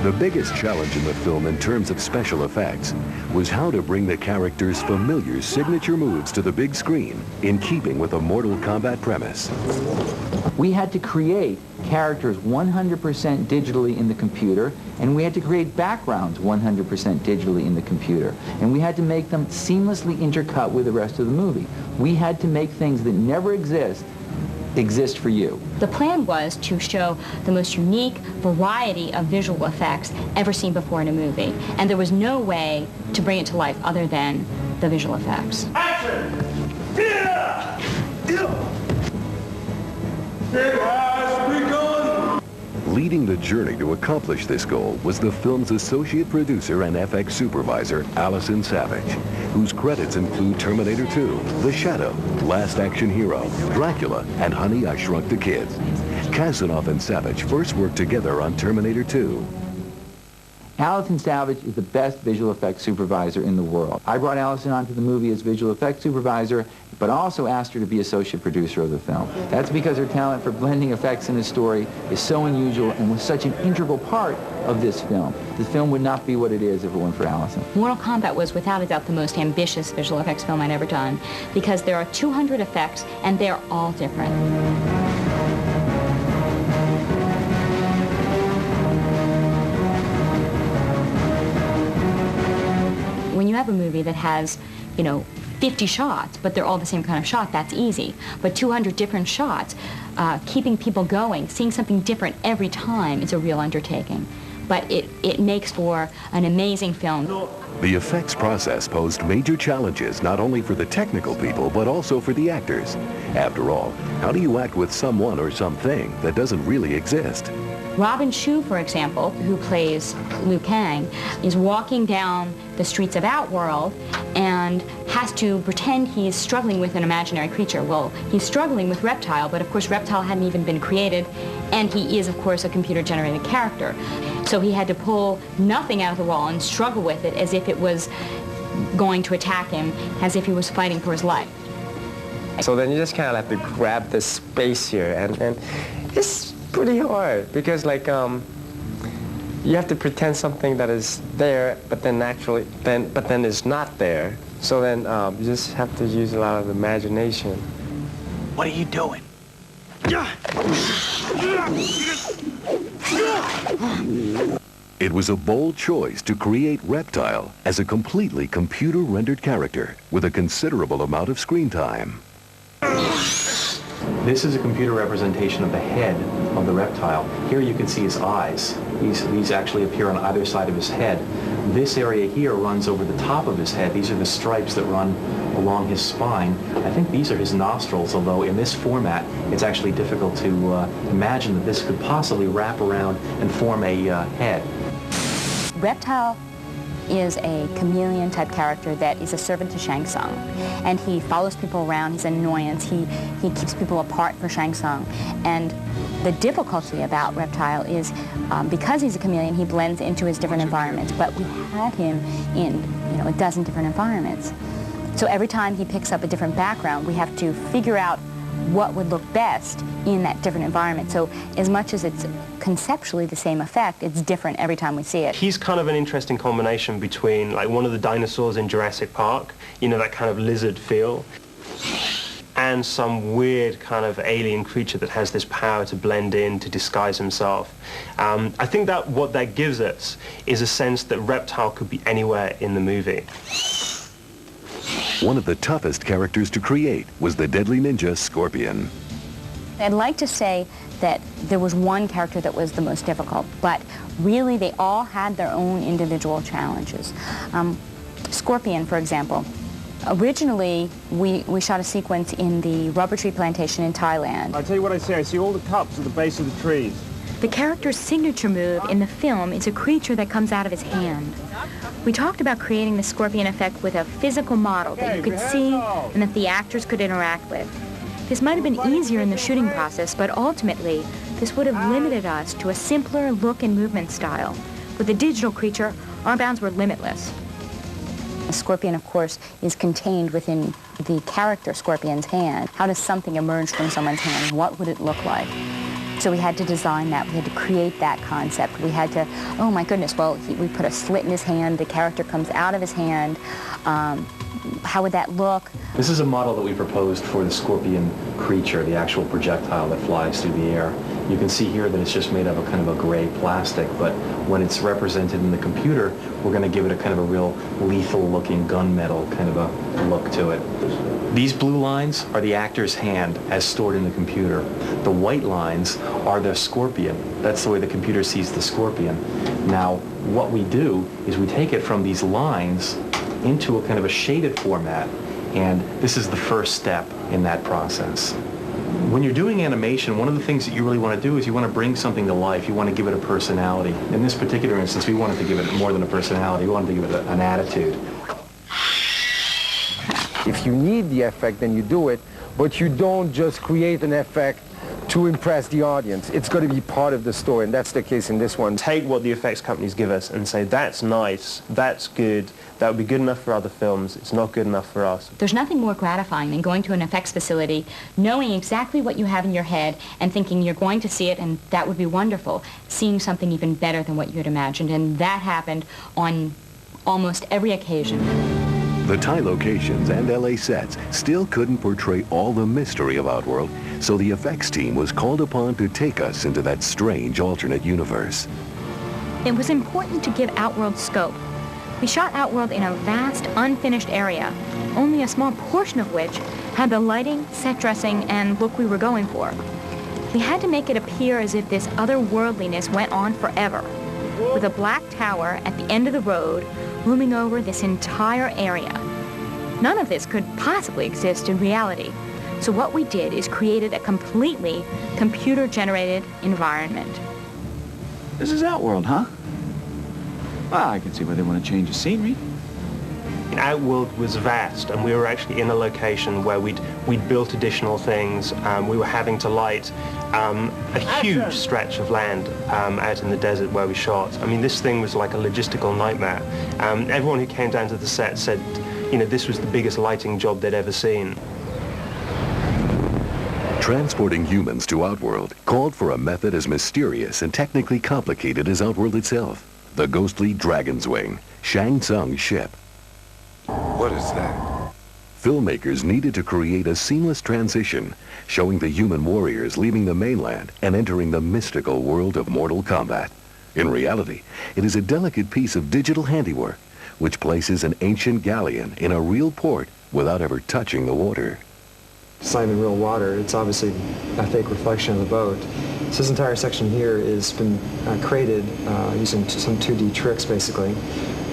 The biggest challenge in the film in terms of special effects was how to bring the characters' familiar signature moves to the big screen in keeping with a Mortal Kombat premise. We had to create characters 100% digitally in the computer, and we had to create backgrounds 100% digitally in the computer. And we had to make them seamlessly intercut with the rest of the movie. We had to make things that never exist for you. The plan was to show the most unique variety of visual effects ever seen before in a movie. And there was no way to bring it to life other than the visual effects. Action! It has begun! Leading the journey to accomplish this goal was the film's associate producer and FX supervisor, Allison Savage, whose credits include Terminator 2, The Shadow, Last Action Hero, Dracula, and Honey, I Shrunk the Kids. Kasanoff and Savage first worked together on Terminator 2. Allison Savage is the best visual effects supervisor in the world. I brought Allison onto the movie as visual effects supervisor, but also asked her to be associate producer of the film. That's because her talent for blending effects in a story is so unusual and was such an integral part of this film. The film would not be what it is if it weren't for Allison. Mortal Kombat was without a doubt the most ambitious visual effects film I'd ever done, because there are 200 effects and they're all different. When you have a movie that has, 50 shots, but they're all the same kind of shot, that's easy. But 200 different shots, keeping people going, seeing something different every time is a real undertaking. But it makes for an amazing film. The effects process posed major challenges not only for the technical people, but also for the actors. After all, how do you act with someone or something that doesn't really exist? Robin Shou, for example, who plays Liu Kang, is walking down the streets of Outworld and has to pretend he's struggling with an imaginary creature. Well, he's struggling with Reptile, but of course Reptile hadn't even been created, and he is, of course, a computer-generated character. So he had to pull nothing out of the wall and struggle with it as if it was going to attack him, as if he was fighting for his life. So then you just kind of have to grab this space here, and it's pretty hard because you have to pretend something that is there, but then it's not there. So then you just have to use a lot of imagination. What are you doing? It was a bold choice to create Reptile as a completely computer-rendered character with a considerable amount of screen time. This is a computer representation of the head of the reptile. Here you can see his eyes. These actually appear on either side of his head. This area here runs over the top of his head. These are the stripes that run along his spine. I think these are his nostrils, although in this format it's actually difficult to imagine that this could possibly wrap around and form a head. Reptile is a chameleon-type character that is a servant to Shang Tsung. And he follows people around, he's an annoyance, he keeps people apart for Shang Tsung. And the difficulty about Reptile is because he's a chameleon, he blends into his different environments, but we have him in a dozen different environments. So every time he picks up a different background, we have to figure out what would look best in that different environment. So as much as it's conceptually the same effect, it's different every time we see it. He's kind of an interesting combination between like one of the dinosaurs in Jurassic Park, that kind of lizard feel, and some weird kind of alien creature that has this power to blend in, to disguise himself. I think that what that gives us is a sense that Reptile could be anywhere in the movie. One of the toughest characters to create was the deadly ninja Scorpion. I'd like to say that there was one character that was the most difficult, but really they all had their own individual challenges. Scorpion, for example, originally we shot a sequence in the rubber tree plantation in Thailand. I'll tell you what I see. I see all the cups at the base of the trees. The character's signature move in the film is a creature that comes out of his hand. We talked about creating the Scorpion effect with a physical model that you could see and that the actors could interact with. This might have been easier in the shooting process, but ultimately, this would have limited us to a simpler look and movement style. With a digital creature, our bounds were limitless. A scorpion, of course, is contained within the character Scorpion's hand. How does something emerge from someone's hand? What would it look like? So we had to design that. We had to create that concept. We had to, oh my goodness, well, we put a slit in his hand. The character comes out of his hand. How would that look? This is a model that we proposed for the scorpion creature, the actual projectile that flies through the air. You can see here that it's just made of a kind of a gray plastic, but when it's represented in the computer, we're going to give it a kind of a real lethal-looking gunmetal kind of a look to it. These blue lines are the actor's hand as stored in the computer. The white lines are the scorpion. That's the way the computer sees the scorpion. Now, what we do is we take it from these lines into a kind of a shaded format, and this is the first step in that process. When you're doing animation, one of the things that you really want to do is you want to bring something to life. You want to give it a personality. In this particular instance, we wanted to give it more than a personality. We wanted to give it an attitude. If you need the effect, then you do it, but you don't just create an effect to impress the audience. It's got to be part of the story, and that's the case in this one. Take what the effects companies give us and say, that's nice, that's good, that would be good enough for other films, it's not good enough for us. There's nothing more gratifying than going to an effects facility, knowing exactly what you have in your head and thinking you're going to see it and that would be wonderful, seeing something even better than what you had imagined, and that happened on almost every occasion. The Thai locations and LA sets still couldn't portray all the mystery of Outworld, so the effects team was called upon to take us into that strange alternate universe. It was important to give Outworld scope. We shot Outworld in a vast, unfinished area, only a small portion of which had the lighting, set dressing, and look we were going for. We had to make it appear as if this otherworldliness went on forever, with a black tower at the end of the road looming over this entire area. None of this could possibly exist in reality. So what we did is created a completely computer-generated environment. This is Outworld, huh? Well, I can see why they want to change the scenery. Outworld was vast, and we were actually in a location where we'd built additional things. We were having to light a huge stretch of land out in the desert where we shot. I mean, this thing was like a logistical nightmare. Everyone who came down to the set said, you know, this was the biggest lighting job they'd ever seen. Transporting humans to Outworld called for a method as mysterious and technically complicated as Outworld itself. The ghostly Dragon's Wing, Shang Tsung's ship. What is that? Filmmakers needed to create a seamless transition, showing the human warriors leaving the mainland and entering the mystical world of Mortal Kombat. In reality, it is a delicate piece of digital handiwork, which places an ancient galleon in a real port without ever touching the water. It's not even real water. It's obviously a fake reflection of the boat. So this entire section here has been created using some 2D tricks, basically.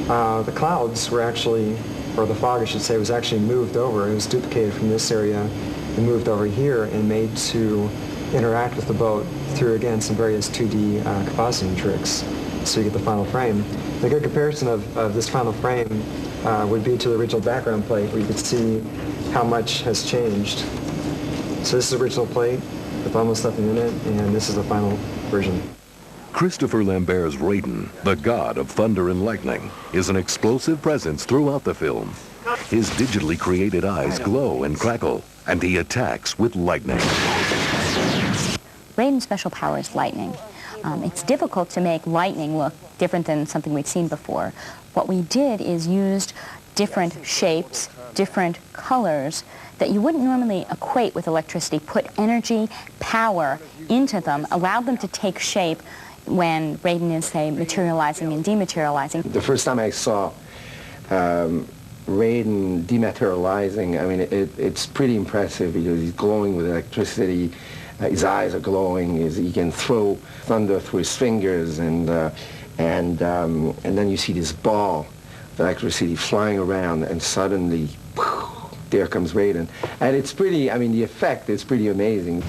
The clouds were actually, or the fog I should say, was actually moved over. It was duplicated from this area and moved over here and made to interact with the boat through, again, some various 2D compositing tricks. So you get the final frame. The good comparison of this final frame would be to the original background plate, where you could see how much has changed. So this is the original plate with almost nothing in it, and this is the final version. Christopher Lambert's Raiden, the god of thunder and lightning, is an explosive presence throughout the film. His digitally created eyes glow and crackle, and he attacks with lightning. Raiden's special power is lightning. It's difficult to make lightning look different than something we'd seen before. What we did is used different shapes, different colors that you wouldn't normally equate with electricity, put energy, power into them, allowed them to take shape when Raiden is, say, materializing and dematerializing. The first time I saw Raiden dematerializing, I mean, it's pretty impressive because he's glowing with electricity. His eyes are glowing. He can throw thunder through his fingers, and then you see this ball of electricity flying around, and suddenly, there comes Raiden. And it's pretty, I mean, the effect is pretty amazing.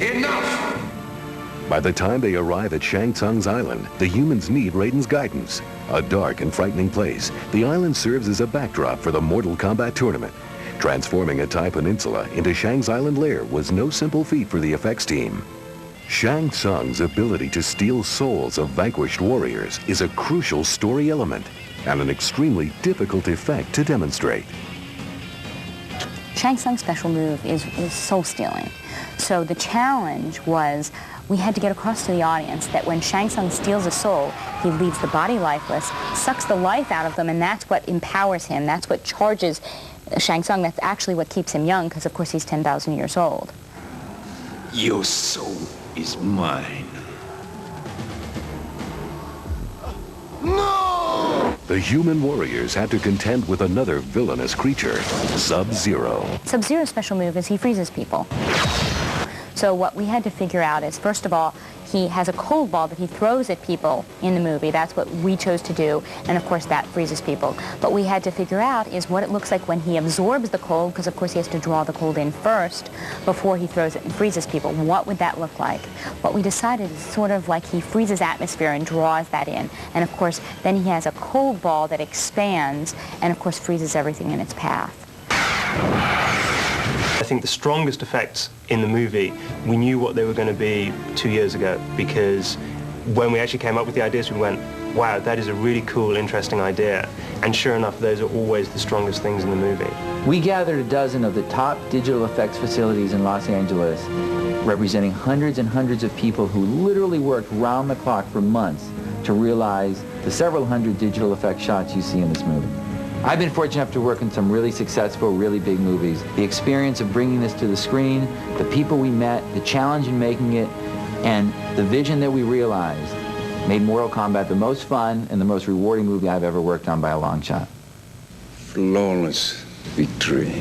Enough! By the time they arrive at Shang Tsung's island, the humans need Raiden's guidance. A dark and frightening place, the island serves as a backdrop for the Mortal Kombat tournament. Transforming a Thai peninsula into Shang's island lair was no simple feat for the effects team. Shang Tsung's ability to steal souls of vanquished warriors is a crucial story element and an extremely difficult effect to demonstrate. Shang Tsung's special move is soul stealing. So the challenge was we had to get across to the audience that when Shang Tsung steals a soul, he leaves the body lifeless, sucks the life out of them, and that's what empowers him. That's what charges Shang Tsung. That's actually what keeps him young, because of course he's 10,000 years old. Your soul is mine. No! The human warriors had to contend with another villainous creature, Sub-Zero. Sub-Zero's special move is he freezes people. So what we had to figure out is, first of all, he has a cold ball that he throws at people in the movie. That's what we chose to do, and of course that freezes people. But we had to figure out is what it looks like when he absorbs the cold, because of course he has to draw the cold in first before he throws it and freezes people. What would that look like? What we decided is sort of like he freezes atmosphere and draws that in. And of course then he has a cold ball that expands and of course freezes everything in its path. I think the strongest effects in the movie, we knew what they were going to be 2 years ago, because when we actually came up with the ideas, we went, wow, that is a really cool, interesting idea. And sure enough, those are always the strongest things in the movie. We gathered a dozen of the top digital effects facilities in Los Angeles, representing hundreds and hundreds of people who literally worked round the clock for months to realize the several hundred digital effects shots you see in this movie. I've been fortunate enough to work in some really successful, really big movies. The experience of bringing this to the screen, the people we met, the challenge in making it, and the vision that we realized made Mortal Kombat the most fun and the most rewarding movie I've ever worked on by a long shot. Flawless victory.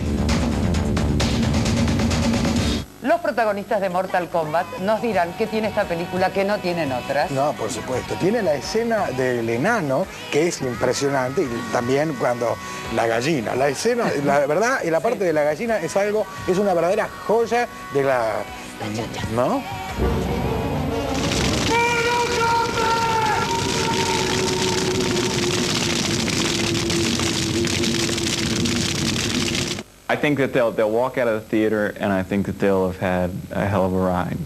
Los protagonistas de Mortal Kombat nos dirán qué tiene esta película que no tienen otras. No, por supuesto. Tiene la escena del enano, que es impresionante, y también cuando la gallina. La escena, la verdad, y la parte de la gallina es algo, es una verdadera joya de la... ¿No? I think that they'll walk out of the theater, and I think that they'll have had a hell of a ride.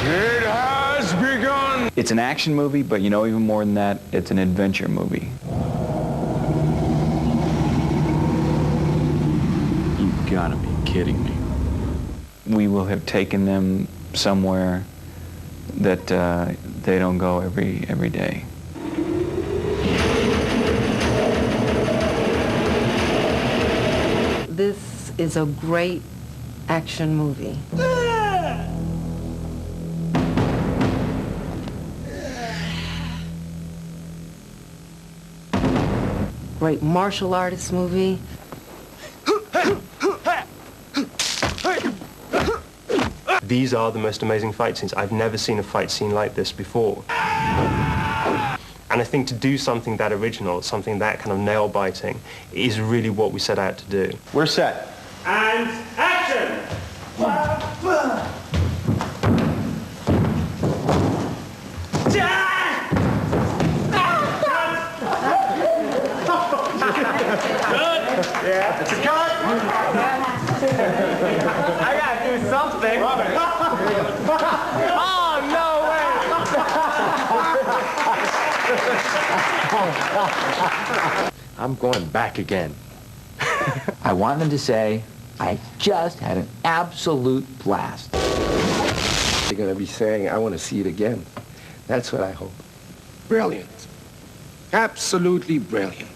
It has begun! It's an action movie, but you know, even more than that, it's an adventure movie. You've got to be kidding me. We will have taken them somewhere that they don't go every day. This is a great action movie. Great martial artist movie. These are the most amazing fight scenes. I've never seen a fight scene like this before. And I think to do something that original, something that kind of nail-biting, is really what we set out to do. We're set. And action! Yeah, it's a cut! I gotta do something. Oh, no way! I'm going back again. I want them to say, I just had an absolute blast. They're going to be saying, I want to see it again. That's what I hope. Brilliant. Absolutely brilliant.